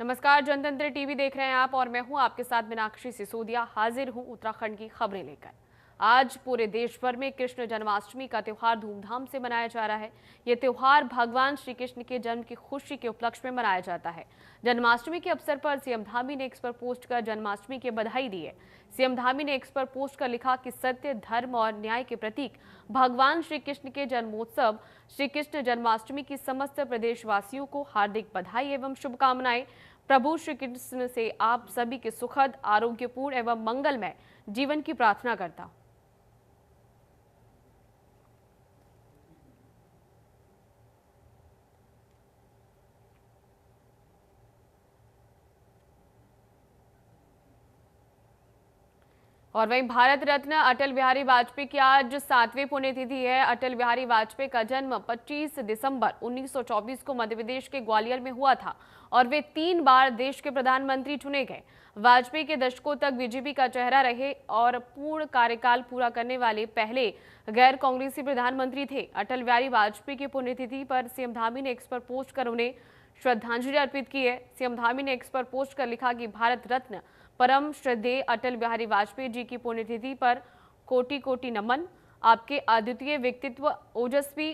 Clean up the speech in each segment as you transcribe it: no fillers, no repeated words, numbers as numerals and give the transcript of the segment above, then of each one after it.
नमस्कार, जनतंत्र टीवी देख रहे हैं आप और मैं हूं आपके साथ मीनाक्षी सिसोदिया। हाजिर हूं उत्तराखंड की खबरें लेकर। आज पूरे देश भर में कृष्ण जन्माष्टमी का त्योहार धूमधाम से मनाया जा रहा है। ये त्योहार भगवान श्री कृष्ण के जन्म की खुशी के उपलक्ष्य में मनाया जाता है। जन्माष्टमी के अवसर पर सीएम धामी ने एक्स पर पोस्ट कर जन्माष्टमी की बधाई दी है। सीएम धामी ने एक्स पर पोस्ट कर लिखा कि सत्य, धर्म और न्याय के प्रतीक भगवान श्री कृष्ण के जन्मोत्सव श्री कृष्ण जन्माष्टमी की समस्त प्रदेशवासियों को हार्दिक बधाई एवं शुभकामनाएं। प्रभु श्री कृष्ण से आप सभी के सुखद, आरोग्यपूर्ण एवं मंगलमय जीवन की प्रार्थना करता हूं। और वहीं भारत रत्न अटल बिहारी वाजपेयी की आज 7वीं पुण्यतिथि है। अटल बिहारी वाजपेयी का जन्म 25 दिसंबर 1924 को मध्य प्रदेश के ग्वालियर में हुआ था और वे 3 बार देश के प्रधानमंत्री चुने गए। वाजपेयी के दशकों तक बीजेपी का चेहरा रहे और पूर्ण कार्यकाल पूरा करने वाले पहले गैर कांग्रेसी प्रधानमंत्री थे। अटल बिहारी वाजपेयी की पुण्यतिथि पर सीएम धामी ने एक्स पर पोस्ट कर उन्हें श्रद्धांजलि अर्पित की है। सीएम धामी ने एक्स पर पोस्ट कर लिखा कि भारत रत्न परम श्रद्धेय अटल बिहारी वाजपेयी जी की पुण्यतिथि पर कोटि कोटि नमन। आपके अद्वितीय व्यक्तित्व, ओजस्वी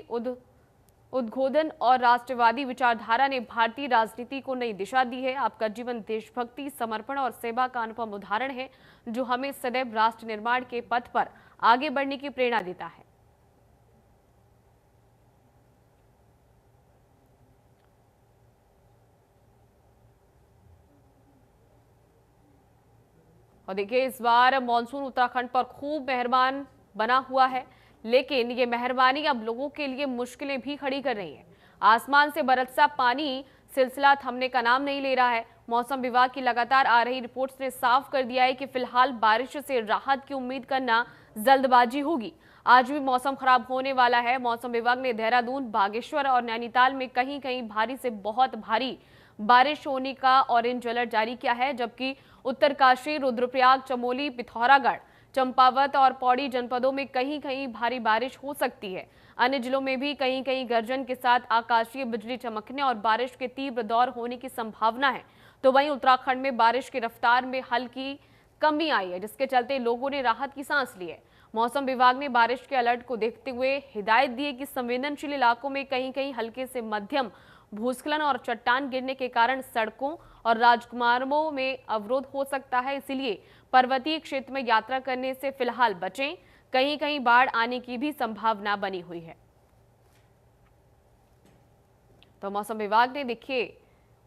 उद्बोधन और राष्ट्रवादी विचारधारा ने भारतीय राजनीति को नई दिशा दी है। आपका जीवन देशभक्ति, समर्पण और सेवा का अनुपम उदाहरण है, जो हमें सदैव राष्ट्र निर्माण के पथ पर आगे बढ़ने की प्रेरणा देता है। और देखिए, इस बार मॉनसून उत्तराखंड पर खूब मेहरबान बना हुआ है, लेकिन ये मेहरबानी अब लोगों के लिए मुश्किलें भी खड़ी कर रही है। आसमान से बरसा पानी सिलसिला थमने का नाम नहीं ले रहा है। मौसम विभाग की लगातार आ रही रिपोर्ट्स ने साफ कर दिया है कि फिलहाल बारिश से राहत की उम्मीद करना जल्दबाजी होगी। आज भी मौसम खराब होने वाला है। मौसम विभाग ने देहरादून, बागेश्वर और नैनीताल में कहीं कहीं भारी से बहुत भारी बारिश होने का ऑरेंज अलर्ट जारी किया है, जबकि उत्तरकाशी, रुद्रप्रयाग, चमोली, पिथौरागढ़, चंपावत और पौड़ी जनपदों में कहीं कहीं भारी बारिश हो सकती है। अन्य जिलों में भी कहीं कहीं गर्जन के साथ आकाशीय बिजली चमकने और बारिश के तीव्र दौर होने की संभावना है। तो वहीं उत्तराखंड में बारिश की रफ्तार में हल्की कमी आई है, जिसके चलते लोगों ने राहत की सांस ली है। मौसम विभाग ने बारिश के अलर्ट को देखते हुए हिदायत दी है कि संवेदनशील इलाकों में कहीं कहीं हल्के से मध्यम भूस्खलन और चट्टान गिरने के कारण सड़कों और राजमार्गों में अवरोध हो सकता है, इसीलिए पर्वतीय क्षेत्र में यात्रा करने से फिलहाल बचें। कहीं कहीं बाढ़ आने की भी संभावना बनी हुई है। तो मौसम विभाग ने देखिए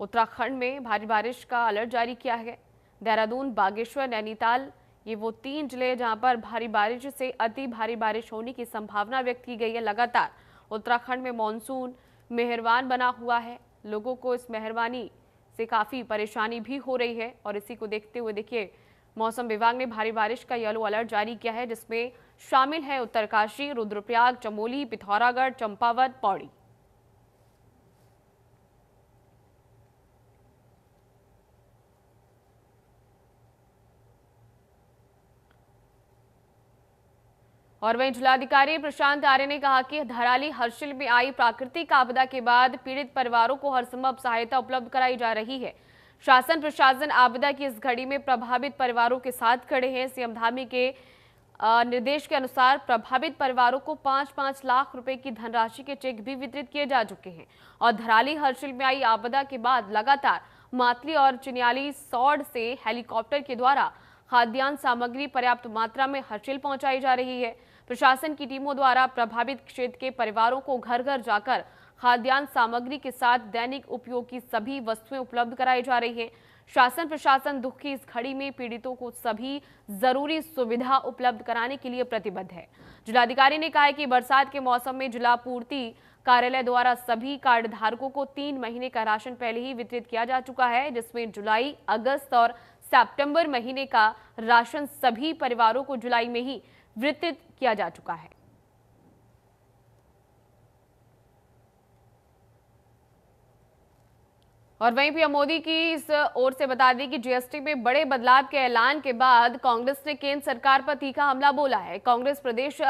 उत्तराखंड में भारी बारिश का अलर्ट जारी किया है। देहरादून, बागेश्वर, नैनीताल, ये वो 3 जिले जहां पर भारी बारिश से अति भारी बारिश होने की संभावना व्यक्त की गई है। लगातार उत्तराखंड में मानसून मेहरबान बना हुआ है। लोगों को इस मेहरबानी से काफ़ी परेशानी भी हो रही है और इसी को देखते हुए देखिए मौसम विभाग ने भारी बारिश का येलो अलर्ट जारी किया है, जिसमें शामिल है उत्तरकाशी, रुद्रप्रयाग, चमोली, पिथौरागढ़, चंपावत, पौड़ी। और वहीं जिलाधिकारी प्रशांत आर्य ने कहा कि धराली हर्षिल में आई प्राकृतिक आपदा के बाद पीड़ित परिवारों को हरसंभव सहायता उपलब्ध कराई जा रही है। शासन प्रशासन आपदा की इस घड़ी में प्रभावित परिवारों के साथ खड़े हैं। सीएम धामी के निर्देश के अनुसार प्रभावित परिवारों को 5-5 लाख रुपए की धनराशि के चेक भी वितरित किए जा चुके हैं। और धराली हर्षिल में आई आपदा के बाद लगातार मातली और चिन्याली सौड़ से हेलीकॉप्टर के द्वारा खाद्यान्न सामग्री पर्याप्त मात्रा में हर्षिल पहुंचाई जा रही है। प्रशासन की टीमों द्वारा प्रभावित क्षेत्र के परिवारों को घर घर जाकर खाद्यान्न सामग्री के साथ दैनिक उपयोग की सभी वस्तुएं उपलब्ध कराई जा रही हैं। शासन प्रशासन दुख की इस घड़ी में पीड़ितों को सभी जरूरी सुविधा उपलब्ध कराने के लिए प्रतिबद्ध है। जिलाधिकारी ने कहा है कि बरसात के मौसम में जिला पूर्ति कार्यालय द्वारा सभी कार्ड धारकों को 3 महीने का राशन पहले ही वितरित किया जा चुका है, जिसमें जुलाई, अगस्त और सितंबर महीने का राशन सभी परिवारों को जुलाई में ही वितरित किया जा चुका है। और वहीं पीएम मोदी की इस ओर से बता दें कि जीएसटी में बड़े बदलाव के ऐलान के बाद कांग्रेस ने केंद्र सरकार पर तीखा हमला बोला है। कांग्रेस प्रदेश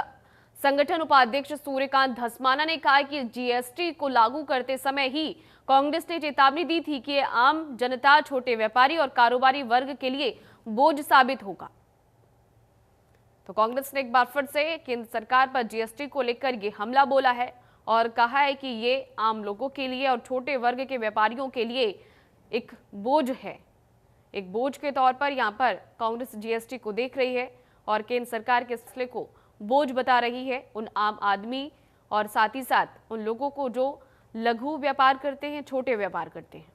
संगठन उपाध्यक्ष सूर्यकांत धस्माना ने कहा कि जीएसटी को लागू करते समय ही कांग्रेस ने चेतावनी दी थी कि आम जनता, छोटे व्यापारी और कारोबारी वर्ग के लिए बोझ साबित होगा। तो कांग्रेस ने एक बार फिर से केंद्र सरकार पर जीएसटी को लेकर ये हमला बोला है और कहा है कि ये आम लोगों के लिए और छोटे वर्ग के व्यापारियों के लिए एक बोझ है। एक बोझ के तौर पर यहाँ पर कांग्रेस जीएसटी को देख रही है और केंद्र सरकार के फैसले को बोझ बता रही है उन आम आदमी और साथ ही साथ उन लोगों को जो लघु व्यापार करते हैं, छोटे व्यापार करते हैं।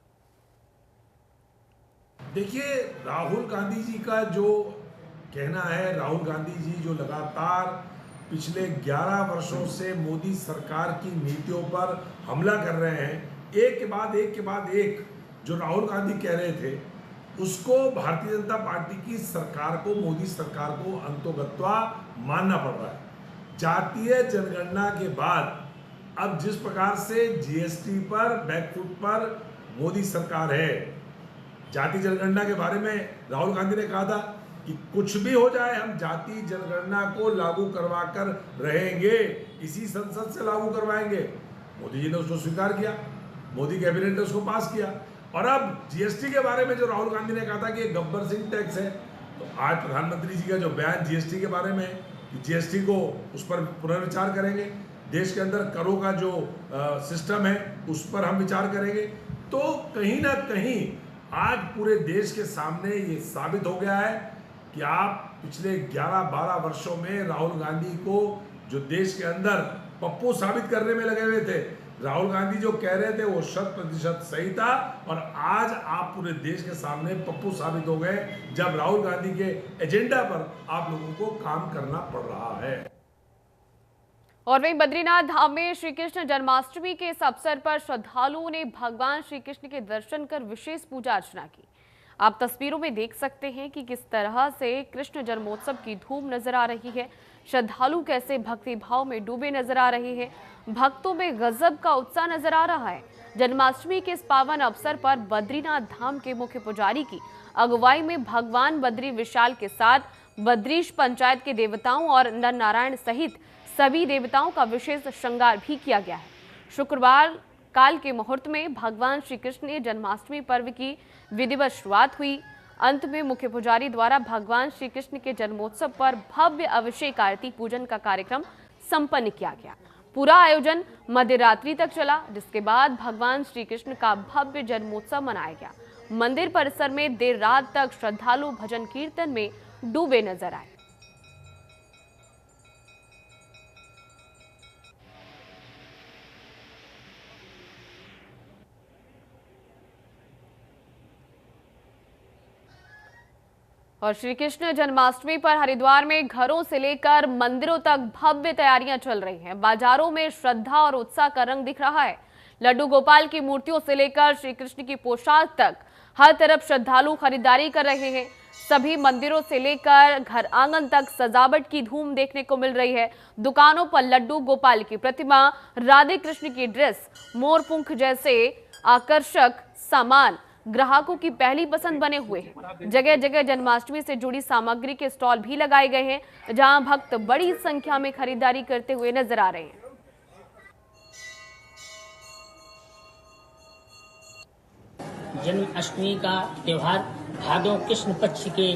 देखिए, राहुल गांधी जी का जो कहना है, राहुल गांधी जी जो लगातार पिछले 11 वर्षों से मोदी सरकार की नीतियों पर हमला कर रहे हैं, एक के बाद एक जो राहुल गांधी कह रहे थे उसको भारतीय जनता पार्टी की सरकार को, मोदी सरकार को अंतोगत्वा मानना पड़ रहा है। जातीय जनगणना के बाद अब जिस प्रकार से जीएसटी पर बैकफुट पर मोदी सरकार है, जाति जनगणना के बारे में राहुल गांधी ने कहा था कि कुछ भी हो जाए हम जाति जनगणना को लागू करवा कर रहेंगे, इसी संसद से लागू करवाएंगे। मोदी जी ने उसको स्वीकार किया, मोदी कैबिनेट ने उसको पास किया। और अब जीएसटी के बारे में जो राहुल गांधी ने कहा था कि ये गब्बर सिंह टैक्स है, तो आज प्रधानमंत्री जी का जो बयान जीएसटी के बारे में कि जीएसटी को उस पर पुनर्विचार करेंगे, देश के अंदर करों का जो सिस्टम है उस पर हम विचार करेंगे। तो कहीं ना कहीं आज पूरे देश के सामने ये साबित हो गया है कि आप पिछले 11-12 वर्षों में राहुल गांधी को जो देश के अंदर पप्पू साबित करने में लगे हुए थे, राहुल गांधी जो कह रहे थे वो 100% सही था। और आज आप पूरे देश के सामने पप्पू साबित हो गए जब राहुल गांधी के एजेंडा पर आप लोगों को काम करना पड़ रहा है। और वहीं बद्रीनाथ धाम में श्री कृष्ण जन्माष्टमी के इस अवसर पर श्रद्धालुओं ने भगवान श्री कृष्ण के दर्शन कर विशेष पूजा अर्चना की। आप तस्वीरों में देख सकते हैं कि किस तरह से कृष्ण जन्मोत्सव की धूम नजर आ रही है। श्रद्धालु कैसे भक्ति भाव में डूबे नजर आ रहे हैं। भक्तों में गजब का उत्साह नजर आ रहा है। जन्माष्टमी के इस पावन अवसर पर बद्रीनाथ धाम के मुख्य पुजारी की अगुवाई में भगवान बद्री विशाल के साथ बद्रीश पंचायत के देवताओं और नर नारायण सहित सभी देवताओं का विशेष श्रृंगार भी किया गया है। शुक्रवार काल के मुहूर्त में भगवान श्री कृष्ण ने जन्माष्टमी पर्व की विधिवत शुरुआत हुई। अंत में मुख्य पुजारी द्वारा भगवान श्री कृष्ण के जन्मोत्सव पर भव्य अभिषेक आरती पूजन का कार्यक्रम संपन्न किया गया। पूरा आयोजन मध्य रात्रि तक चला, जिसके बाद भगवान श्री कृष्ण का भव्य जन्मोत्सव मनाया गया। मंदिर परिसर में देर रात तक श्रद्धालु भजन कीर्तन में डूबे नजर आए। और श्री कृष्ण जन्माष्टमी पर हरिद्वार में घरों से लेकर मंदिरों तक भव्य तैयारियां चल रही हैं। बाजारों में श्रद्धा और उत्साह का रंग दिख रहा है। लड्डू गोपाल की मूर्तियों से लेकर श्री कृष्ण की पोशाक तक हर तरफ श्रद्धालु खरीदारी कर रहे हैं। सभी मंदिरों से लेकर घर आंगन तक सजावट की धूम देखने को मिल रही है। दुकानों पर लड्डू गोपाल की प्रतिमा, राधे कृष्ण की ड्रेस, मोरपुंख जैसे आकर्षक सामान ग्राहकों की पहली पसंद बने हुए हैं। जगह जगह जन्माष्टमी से जुड़ी सामग्री के स्टॉल भी लगाए गए हैं, जहां भक्त बड़ी संख्या में खरीदारी करते हुए नजर आ रहे हैं। जन्माष्टमी का त्यौहार भादों कृष्ण पक्ष के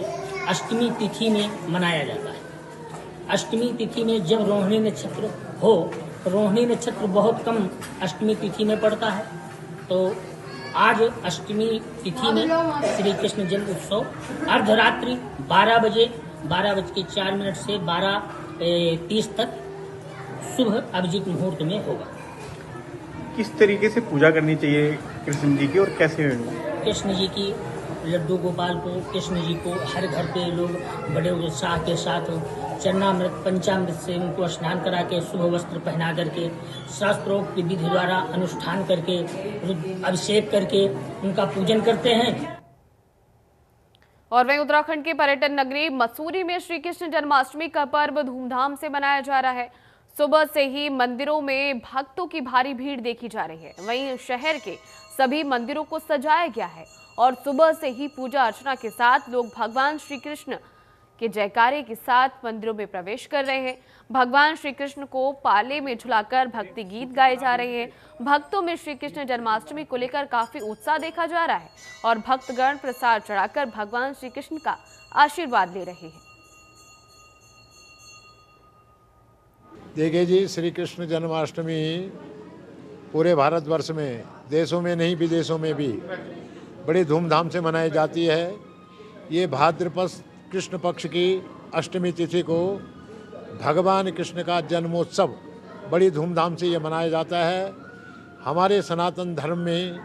अष्टमी तिथि में मनाया जाता है। अष्टमी तिथि में जब रोहिणी नक्षत्र हो, रोहिणी नक्षत्र बहुत कम अष्टमी तिथि में पड़ता है, तो आज अष्टमी तिथि में श्री कृष्ण जन्म उत्सव अर्धरात्रि 12:04 से 12:30 तक शुभ अभिजीत मुहूर्त में होगा। किस तरीके से पूजा करनी चाहिए कृष्ण जी की और कैसे? कृष्ण जी की लड्डू गोपाल को, कृष्ण जी को हर घर पे लोग बड़े उत्साह के साथ चरणामृत पंचामृत से उनको स्नान करा के शुभ वस्त्र पहना करके शास्त्रोक्त विधि द्वारा अनुष्ठान करके अभिषेक करके उनका पूजन करते हैं। और वहीं उत्तराखंड के पर्यटन नगरी मसूरी में श्री कृष्ण जन्माष्टमी का पर्व धूमधाम से मनाया जा रहा है। सुबह से ही मंदिरों में भक्तों की भारी भीड़ देखी जा रही है। वहीं शहर के सभी मंदिरों को सजाया गया है और सुबह से ही पूजा अर्चना के साथ लोग भगवान श्री कृष्ण के जयकारे के साथ मंदिरों में प्रवेश कर रहे हैं। भगवान श्री कृष्ण को पाले में झुलाकर भक्ति गीत गाए जा रहे हैं। भक्तों में श्री कृष्ण जन्माष्टमी को लेकर काफी उत्साह देखा जा रहा है और भक्तगण प्रसाद चढ़ाकर भगवान श्री कृष्ण का आशीर्वाद ले रहे हैं। देखिए जी, श्री कृष्ण जन्माष्टमी पूरे भारतवर्ष में, देशों में नहीं विदेशों में भी बड़ी धूमधाम से मनाई जाती है। ये भाद्रपद कृष्ण पक्ष की अष्टमी तिथि को भगवान कृष्ण का जन्मोत्सव बड़ी धूमधाम से ये मनाया जाता है। हमारे सनातन धर्म में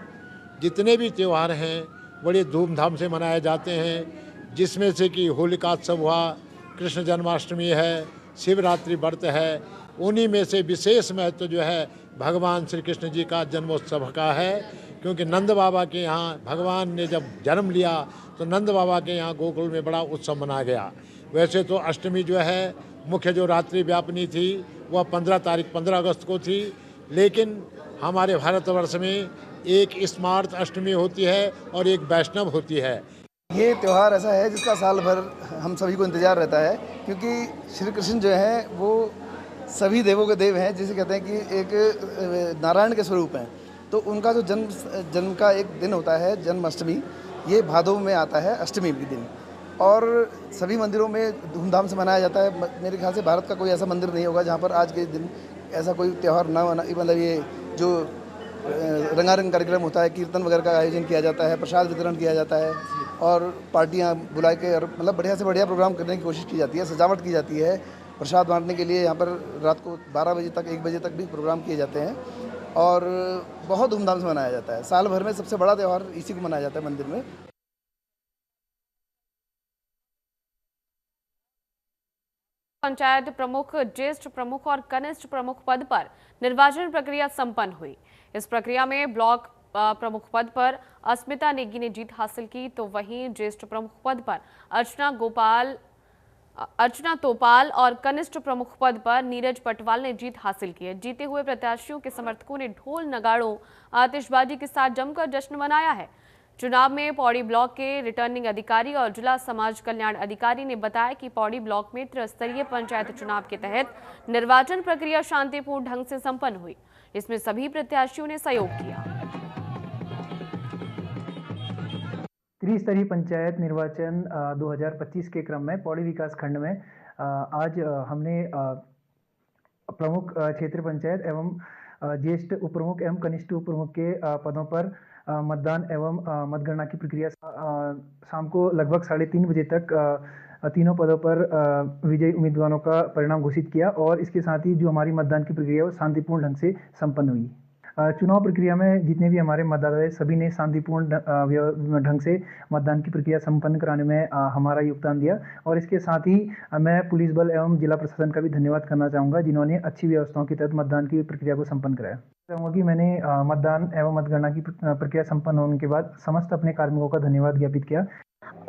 जितने भी त्यौहार हैं बड़ी धूमधाम से मनाए जाते हैं, जिसमें से कि होलिकात्सव हुआ, कृष्ण जन्माष्टमी है, शिवरात्रि व्रत है। उन्हीं में से विशेष महत्व जो है भगवान श्री कृष्ण जी का जन्मोत्सव का है, क्योंकि नंद बाबा के यहाँ भगवान ने जब जन्म लिया तो नंद बाबा के यहाँ गोकुल में बड़ा उत्सव मनाया गया। वैसे तो अष्टमी जो है मुख्य जो रात्रि व्यापनी थी वह 15 अगस्त को थी, लेकिन हमारे भारतवर्ष में एक स्मार्त अष्टमी होती है और एक वैष्णव होती है। ये त्यौहार ऐसा है जिसका साल भर हम सभी को इंतज़ार रहता है, क्योंकि श्री कृष्ण जो हैं वो सभी देवों के देव हैं, जिसे कहते हैं कि एक नारायण के स्वरूप हैं। तो उनका जो जन्म का एक दिन होता है जन्माष्टमी, ये भादों में आता है अष्टमी के दिन, और सभी मंदिरों में धूमधाम से मनाया जाता है। मेरे ख्याल से भारत का कोई ऐसा मंदिर नहीं होगा जहाँ पर आज के दिन ऐसा कोई त्यौहार ना मना, मतलब ये जो रंगारंग कार्यक्रम होता है, कीर्तन वगैरह का आयोजन किया जाता है, प्रसाद वितरण किया जाता है और पार्टियाँ बुला के और मतलब बढ़िया से बढ़िया प्रोग्राम करने की कोशिश की जाती है, सजावट की जाती है। प्रसाद बांटने के लिए यहाँ पर रात को 12 बजे तक 1 बजे तक भी प्रोग्राम किए जाते हैं और बहुत धूमधाम से मनाया जाता है। साल भर में सबसे बड़ा त्यौहार इसी को मनाया जाता है मंदिर में। पंचायत प्रमुख, ज्येष्ठ प्रमुख और कनिष्ठ प्रमुख पद पर निर्वाचन प्रक्रिया संपन्न हुई। इस प्रक्रिया में ब्लॉक प्रमुख पद पर अस्मिता नेगी ने जीत हासिल की, तो वहीं ज्येष्ठ प्रमुख पद पर अर्चना तोपाल और कनिष्ठ प्रमुख पद पर नीरज पटवाल ने जीत हासिल की है। जीते हुए प्रत्याशियों के समर्थकों ने ढोल, नगाड़ों, आतिशबाजी के साथ जमकर जश्न मनाया है। चुनाव में पौड़ी ब्लॉक के रिटर्निंग अधिकारी और जिला समाज कल्याण अधिकारी ने बताया कि पौड़ी ब्लॉक में त्रिस्तरीय पंचायत चुनाव के तहत निर्वाचन प्रक्रिया शांतिपूर्ण ढंग से संपन्न हुई। इसमें सभी प्रत्याशियों ने सहयोग किया। त्रिस्तरीय पंचायत निर्वाचन 2025 के क्रम में पौड़ी विकास खंड में आज हमने प्रमुख क्षेत्र पंचायत एवं ज्येष्ठ उप प्रमुख एवं कनिष्ठ उप प्रमुख के पदों पर मतदान एवं मतगणना की प्रक्रिया शाम को लगभग 3:30 बजे तक तीनों पदों पर विजयी उम्मीदवारों का परिणाम घोषित किया और इसके साथ ही जो हमारी मतदान की प्रक्रिया वो शांतिपूर्ण ढंग से संपन्न हुई। चुनाव प्रक्रिया में जितने भी हमारे मतदाता सभी ने शांतिपूर्ण ढंग से मतदान की प्रक्रिया संपन्न कराने में हमारा योगदान दिया और इसके साथ ही मैं पुलिस बल एवं जिला प्रशासन का भी धन्यवाद करना चाहूँगा, जिन्होंने अच्छी व्यवस्थाओं के तहत मतदान की प्रक्रिया को संपन्न कराया। चाहूँगा कि मैंने मतदान एवं मतगणना की प्रक्रिया संपन्न होने के बाद समस्त अपने कार्मिकों का धन्यवाद ज्ञापित किया।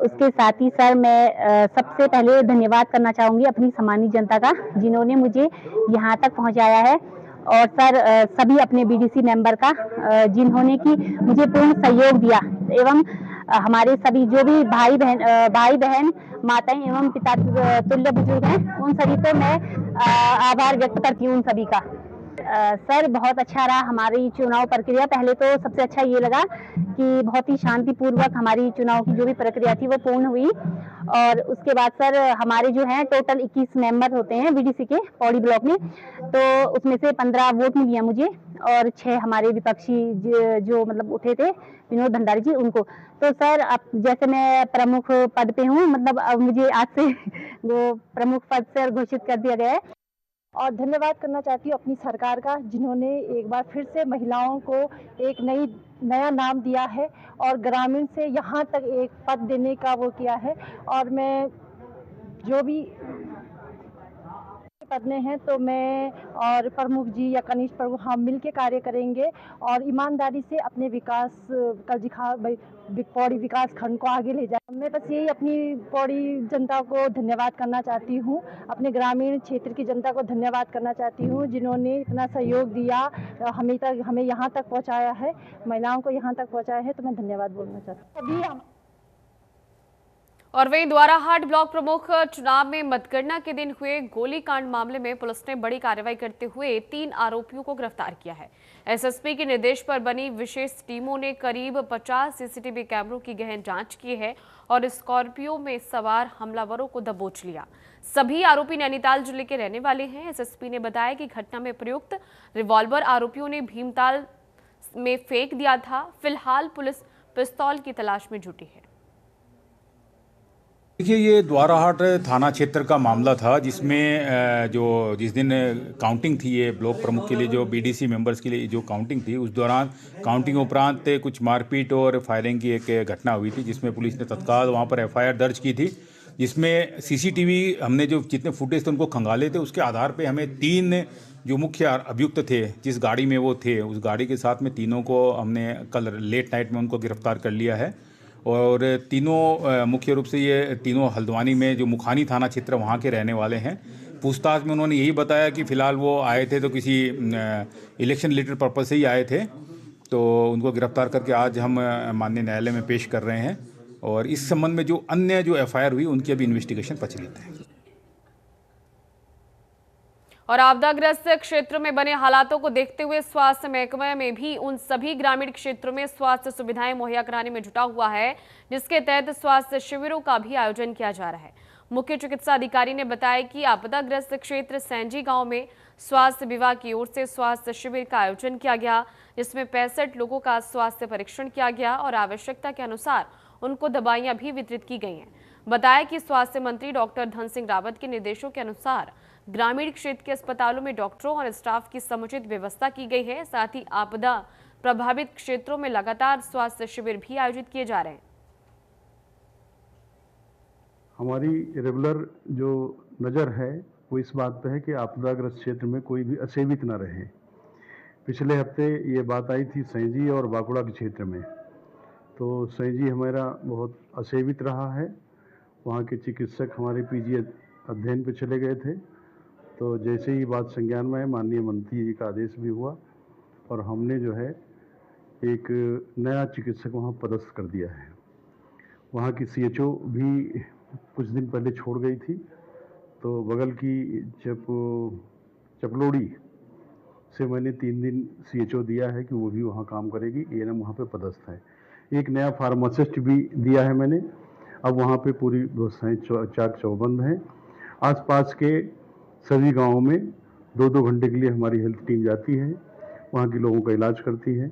उसके साथ ही सर मैं सबसे पहले धन्यवाद करना चाहूँगी अपनी सामान्य जनता का, जिन्होंने मुझे यहाँ तक पहुँचाया है, और सर सभी अपने बीडीसी मेंबर का, जिन्होंने कि मुझे पूर्ण सहयोग दिया, एवं हमारे सभी जो भी भाई बहन माताएं एवं पिता तुल्य बुजुर्ग हैं, उन सभी को मैं आभार व्यक्त करती हूँ उन सभी का। सर बहुत अच्छा रहा हमारी चुनाव प्रक्रिया। पहले तो सबसे अच्छा ये लगा कि बहुत ही शांतिपूर्वक हमारी चुनाव की जो भी प्रक्रिया थी वो पूर्ण हुई, और उसके बाद सर हमारे जो हैं टोटल 21 मेंबर होते हैं बीडीसी के पौड़ी ब्लॉक में, तो उसमें से 15 वोट मिल गया मुझे और 6 हमारे विपक्षी जो मतलब उठे थे विनोद भंडारी जी, उनको। तो सर अब जैसे मैं प्रमुख पद पे हूँ, मतलब अब मुझे आज से वो प्रमुख पद से घोषित कर दिया गया है। और धन्यवाद करना चाहती हूँ अपनी सरकार का, जिन्होंने एक बार फिर से महिलाओं को एक नया नाम दिया है और ग्रामीण से यहाँ तक एक पद देने का वो किया है। और मैं जो भी पद में हैं तो मैं और प्रमुख जी या कनिष्ठ प्रमुख हम मिलके कार्य करेंगे और ईमानदारी से अपने विकास का पौड़ी विकास खंड को आगे ले जाए। मैं बस यही अपनी पौड़ी जनता को धन्यवाद करना चाहती हूँ, अपने ग्रामीण क्षेत्र की जनता को धन्यवाद करना चाहती हूँ, जिन्होंने इतना सहयोग दिया, हमें यहाँ तक पहुँचाया है, महिलाओं को यहाँ तक पहुँचाया है, तो मैं धन्यवाद बोलना चाहती हूँ। और वहीं द्वाराहाट ब्लॉक प्रमुख चुनाव में मतगणना के दिन हुए गोलीकांड मामले में पुलिस ने बड़ी कार्रवाई करते हुए 3 आरोपियों को गिरफ्तार किया है। एसएसपी के निर्देश पर बनी विशेष टीमों ने करीब 50 सीसीटीवी कैमरों की गहन जांच की है और स्कॉर्पियो में सवार हमलावरों को दबोच लिया। सभी आरोपी नैनीताल जिले के रहने वाले हैं। एसएसपी ने बताया कि घटना में प्रयुक्त रिवॉल्वर आरोपियों ने भीमताल में फेंक दिया था। फिलहाल पुलिस पिस्तौल की तलाश में जुटी है। देखिए, ये द्वाराहाट थाना क्षेत्र का मामला था जिसमें जिस दिन काउंटिंग थी, ये ब्लॉक प्रमुख के लिए जो बीडीसी मेंबर्स के लिए जो काउंटिंग थी, उस दौरान काउंटिंग उपरांत कुछ मारपीट और फायरिंग की एक घटना हुई थी, जिसमें पुलिस ने तत्काल वहाँ पर एफआईआर दर्ज की थी। जिसमें सीसीटीवी हमने जो जितने फुटेज थे उनको खंगाले थे, उसके आधार पर हमें 3 जो मुख्य अभियुक्त थे जिस गाड़ी में वो थे, उस गाड़ी के साथ में तीनों को हमने कल लेट नाइट में उनको गिरफ्तार कर लिया है। और तीनों मुख्य रूप से ये तीनों हल्द्वानी में जो मुखानी थाना क्षेत्र वहाँ के रहने वाले हैं। पूछताछ में उन्होंने यही बताया कि फ़िलहाल वो आए थे तो किसी इलेक्शन रिलेटेड पर्पज़ से ही आए थे, तो उनको गिरफ्तार करके आज हम माननीय न्यायालय में पेश कर रहे हैं और इस संबंध में जो अन्य जो एफआईआर हुई उनकी अभी इन्वेस्टिगेशन प्रचलित है। और आपदाग्रस्त क्षेत्र में बने हालातों को देखते हुए स्वास्थ्य महकमे में भी उन सभी ग्रामीण क्षेत्रों में स्वास्थ्य सुविधाएं मुहैया कराने में जुटा हुआ है, जिसके तहत स्वास्थ्य शिविरों का भी आयोजन किया जा रहा है। मुख्य चिकित्सा अधिकारी ने बताया कि आपदाग्रस्त क्षेत्र सैंजी गांव में स्वास्थ्य विभाग की ओर से स्वास्थ्य शिविर का आयोजन किया गया, जिसमें 65 लोगों का स्वास्थ्य परीक्षण किया गया और आवश्यकता के अनुसार उनको दवाइयां भी वितरित की गई हैं। बताया कि स्वास्थ्य मंत्री डॉक्टर धन सिंह रावत के निर्देशों के अनुसार ग्रामीण क्षेत्र के अस्पतालों में डॉक्टरों और स्टाफ की समुचित व्यवस्था की गई है। साथ ही आपदा प्रभावित क्षेत्रों में लगातार स्वास्थ्य शिविर भी आयोजित किए जा रहे हैं। हमारी रेगुलर जो नज़र है वो इस बात पे है कि आपदाग्रस्त क्षेत्र में कोई भी असेवित न रहे। पिछले हफ्ते ये बात आई थी सैंजी और बाकुड़ा के क्षेत्र में, तो सैंजी हमारा बहुत असेवित रहा है। वहाँ के चिकित्सक हमारे पीजी अध्ययन पे चले गए थे, तो जैसे ही बात संज्ञान में है माननीय मंत्री जी का आदेश भी हुआ और हमने जो है एक नया चिकित्सक वहाँ पदस्थ कर दिया है। वहाँ की सीएचओ भी कुछ दिन पहले छोड़ गई थी, तो बगल की चपलोड़ी से मैंने 3 दिन सीएचओ दिया है कि वो भी वहाँ काम करेगी। एएनएम वहाँ पे पदस्थ है। एक नया फार्मासिस्ट भी दिया है मैंने। अब वहाँ पे पूरी व्यवस्थाएँ चाक चौबंद हैं। आसपास के सभी गांवों में 2-2 घंटे के लिए हमारी हेल्थ टीम जाती है, वहाँ के लोगों का इलाज करती है।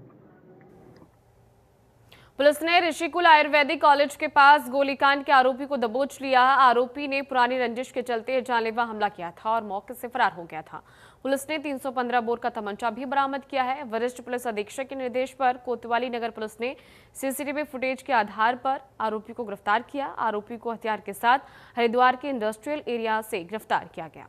पुलिस ने ऋषिकुल आयुर्वेदिक कॉलेज के पास गोलीकांड के आरोपी को दबोच लिया। आरोपी ने पुरानी रंजिश के चलते जानलेवा हमला किया था और मौके से फरार हो गया था। पुलिस ने 315 बोर का तमंचा भी बरामद किया है। वरिष्ठ पुलिस अधीक्षक के निर्देश पर कोतवाली नगर पुलिस ने सीसीटीवी फुटेज के आधार पर आरोपी को गिरफ्तार किया। आरोपी को हथियार के साथ हरिद्वार के इंडस्ट्रियल एरिया से गिरफ्तार किया गया।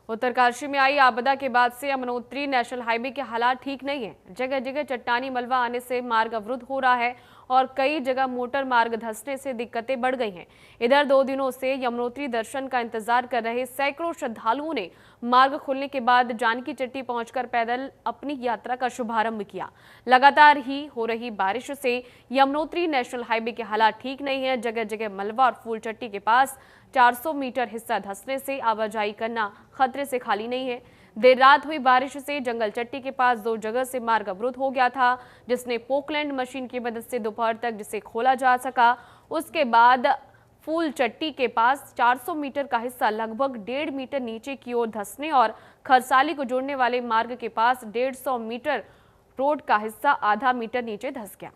उत्तरकाशी में आई आपदा के बाद से यमुनोत्री नेशनल हाईवे के हालात ठीक नहीं है। जगह जगह चट्टानी मलबा आने से मार्ग अवरुद्ध हो रहा है और कई जगह मोटर मार्ग धंसने से दिक्कतें बढ़ गई हैं। इधर 2 दिनों से यमुनोत्री दर्शन का इंतजार कर रहे सैकड़ों श्रद्धालुओं ने मार्ग खुलने के बाद जानकी चट्टी पहुंचकर पैदल अपनी यात्रा का शुभारंभ किया। लगातार ही हो रही बारिश से यमुनोत्री नेशनल हाईवे के हालात ठीक नहीं है। जगह जगह मलबा और फूल चट्टी के पास 400 मीटर हिस्सा धंसने से आवाजाही करना खतरे से खाली नहीं है। देर रात हुई बारिश से जंगल चट्टी के पास 2 जगह से मार्ग अवरुद्ध हो गया था, जिसने पोकलैंड मशीन की मदद से दोपहर तक जिसे खोला जा सका। उसके बाद फूल चट्टी के पास 400 मीटर का हिस्सा लगभग 1.5 मीटर नीचे की ओर धंसने और खरसाली को जोड़ने वाले मार्ग के पास 150 मीटर रोड का हिस्सा आधा मीटर नीचे धंस गया।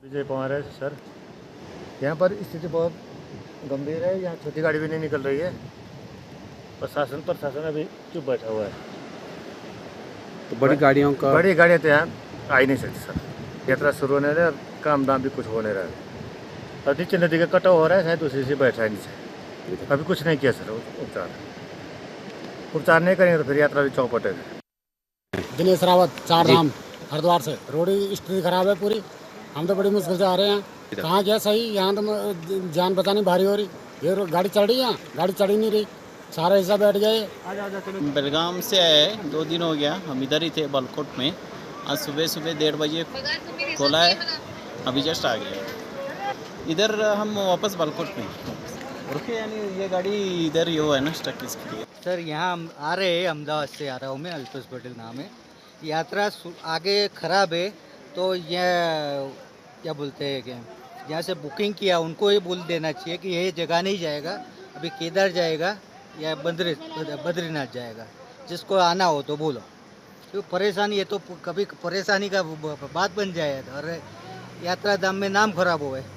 विजय कुमार है सर। यहाँ पर स्थिति बहुत गंभीर है। यहाँ छोटी गाड़ी भी नहीं निकल रही है। प्रशासन अभी चुप बैठा हुआ है। तो बड़ी गाड़ियाँ तो यहाँ आ ही नहीं सकती सर। यात्रा शुरू होने रहा है और काम दाम भी कुछ होने रहा है। और नीचे नदी का कटाव हो रहा है, शायद उसी से बैठा है नीचे। अभी कुछ नहीं किया सर। उपचार नहीं करेंगे तो फिर यात्रा भी चौपटेगा। दिनेश रावत, 4 धाम हरिद्वार से। रोड स्थिति खराब है पूरी। हम तो बड़ी मुश्किल से आ रहे हैं। कहाँ गया सही, यहाँ तो जान बचानी भारी हो रही। ये गाड़ी चढ़ रही है, गाड़ी चढ़ ही नहीं रही। सारा हिस्सा बैठ गए। बेलगाम से आए, 2 दिन हो गया, हम इधर ही थे बालकोट में। आज सुबह 1:30 बजे खोला है, अभी जस्ट आ गया इधर। हम वापस बालकोट में रुके, यानी ये गाड़ी इधर ही हो है ना स्टक, इसके लिए। सर यहाँ हम आ रहे हैं, अहमदाबाद से आ रहा हूँ मैं, अल्पेश पटेल नाम है। यात्रा आगे ख़राब है, तो यह क्या बोलते हैं कि यहाँ से बुकिंग किया उनको ये बोल देना चाहिए कि ये जगह नहीं जाएगा, अभी केदार जाएगा या बद्रीनाथ जाएगा, जिसको आना हो तो बोलो। तो परेशानी, ये तो कभी परेशानी का बात बन जाए और यात्रा धाम में नाम खराब हुआ है।